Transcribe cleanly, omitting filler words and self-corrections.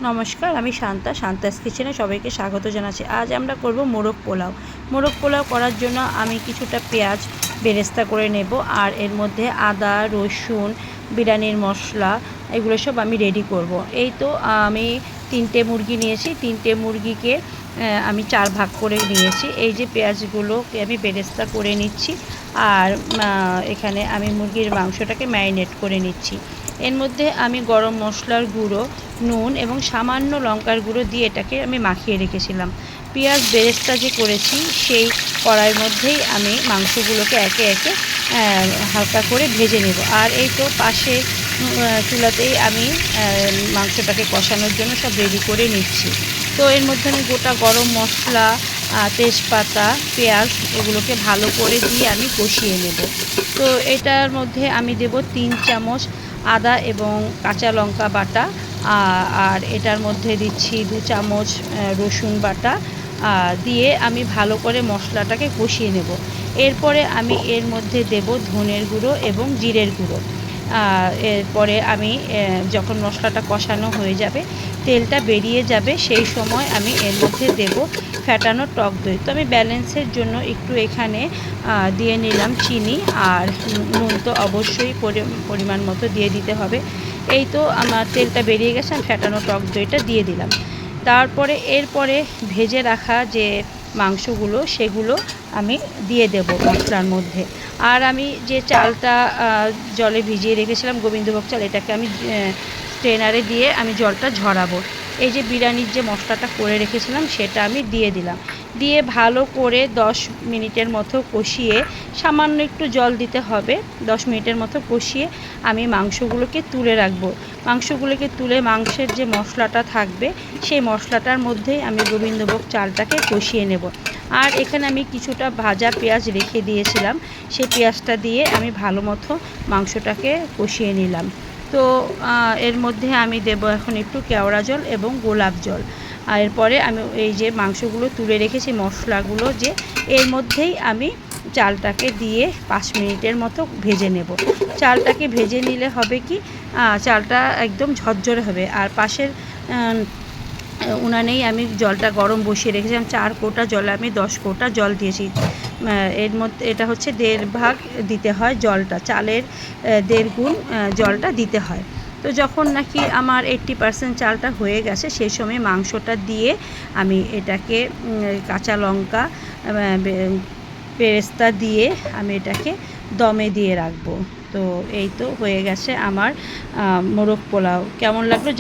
নমস্কার, আমি শান্তাস কিচেনে সবাইকে স্বাগত জানাচ্ছি। আজ আমরা করব মোরগ পোলাও। মোরগ পোলাও করার জন্য আমি কিছুটা পেঁয়াজ বেরেস্তা করে নেব, আর এর মধ্যে আদা, রসুন, বিরিয়ানির মশলা এগুলো সব আমি রেডি করব। এই তো আমি 3টে মুরগি নিয়েছি। 3টে মুরগিকে আমি 4 ভাগ করে নিয়েছি। এই যে পেঁয়াজগুলোকে আমি বেরেস্তা করে নিচ্ছি, আর এখানে আমি মুরগির মাংসটাকে ম্যারিনেট করে নিচ্ছি। এর মধ্যে আমি গরম মশলার গুঁড়ো, নুন এবং সামান্য লঙ্কার গুঁড়ো দিয়ে এটাকে আমি মাখিয়ে রেখেছিলাম। পেঁয়াজ বেরেস্তা যে করেছি সেই কড়াইয়ের মধ্যেই আমি মাংসগুলোকে একে একে হালকা করে ভেজে নেব। আর এই তো পাশে চুলাতেই আমি মাংসটাকে কষানোর জন্য সব রেডি করে নিচ্ছি। তো এর মধ্যে আমি গোটা গরম মশলা, তেজপাতা, পেঁয়াজ এগুলোকে ভালো করে দিয়ে আমি কষিয়ে নেব। তো এটার মধ্যে আমি দেব 3 চামচ আদা এবং কাঁচা লঙ্কা বাটা, আর এটার মধ্যে দিচ্ছি 2 চামচ রসুন বাটা দিয়ে আমি ভালো করে মশলাটাকে কষিয়ে নেব। এরপরে আমি এর মধ্যে দেব ধনের গুঁড়ো এবং জিরের গুঁড়ো। এরপরে আমি যখন মশলাটা কষানো হয়ে যাবে, তেলটা বেরিয়ে যাবে, সেই সময় আমি এর মধ্যে দেব ফ্যাটানো টক দই। তো আমি ব্যালেন্সের জন্য একটু এখানে দিয়ে নিলাম চিনি, আর নুন তো অবশ্যই পরিমাণ মতো দিয়ে দিতে হবে। এই তো আমার তেলটা বেরিয়ে গেছে, আমি ফ্যাটানো টক দইটা দিয়ে দিলাম। তারপরে এরপরে ভেজে রাখা যে মাংসগুলো সেগুলো আমি দিয়ে দেব মশলার মধ্যে। আর আমি যে চালটা জলে ভিজিয়ে রেখেছিলাম, গোবিন্দভোগ চাল, এটাকে আমি স্ট্রেনারে দিয়ে আমি জলটা ঝরাবো। এই যে বিরিয়ানির যে মশলাটা করে রেখেছিলাম সেটা আমি দিয়ে দিলাম। দিয়ে ভালো করে 10 মিনিটের মতো কষিয়ে, সামান্য একটু জল দিতে হবে, 10 মিনিটের মতো কষিয়ে আমি মাংসগুলোকে তুলে রাখবো। মাংসগুলোকে তুলে মাংসের যে মশলাটা থাকবে সেই মশলাটার মধ্যেই আমি গোবিন্দভোগ চালটাকে কষিয়ে নেব। আর এখানে আমি কিছুটা ভাজা পেঁয়াজ রেখে দিয়েছিলাম, সেই পেঁয়াজটা দিয়ে আমি ভালো মতো মাংসটাকে কষিয়ে নিলাম। তো এর মধ্যে আমি দেব এখন একটু কেওড়া জল এবং গোলাপ জল। আর এরপরে আমি এই যে মাংসগুলো তুলে রেখেছি, মশলাগুলো যে এর মধ্যেই আমি চালটাকে দিয়ে 5 মিনিটের মতো ভেজে নেব। চালটাকে ভেজে নিলে হবে কি, চালটা একদম ঝরঝরে হবে। আর পাশের উনানেই আমি জলটা গরম বসিয়ে রেখেছিলাম। 4 কোটা জলে আমি 10 কোটা জল দিয়েছি। এর মধ্যে এটা হচ্ছে 1.5 ভাগ দিতে হয় জলটা, চালের 1.5 গুণ জলটা দিতে হয়। তো যখন নাকি আমার 80% চালটা হয়ে গেছে, সেই সময় মাংসটা দিয়ে আমি এটাকে কাঁচা লঙ্কা, বেরেস্তা দিয়ে আমি এটাকে দমে দিয়ে রাখবো। তো এই তো হয়ে গেছে আমার মোরগ পোলাও। কেমন লাগলো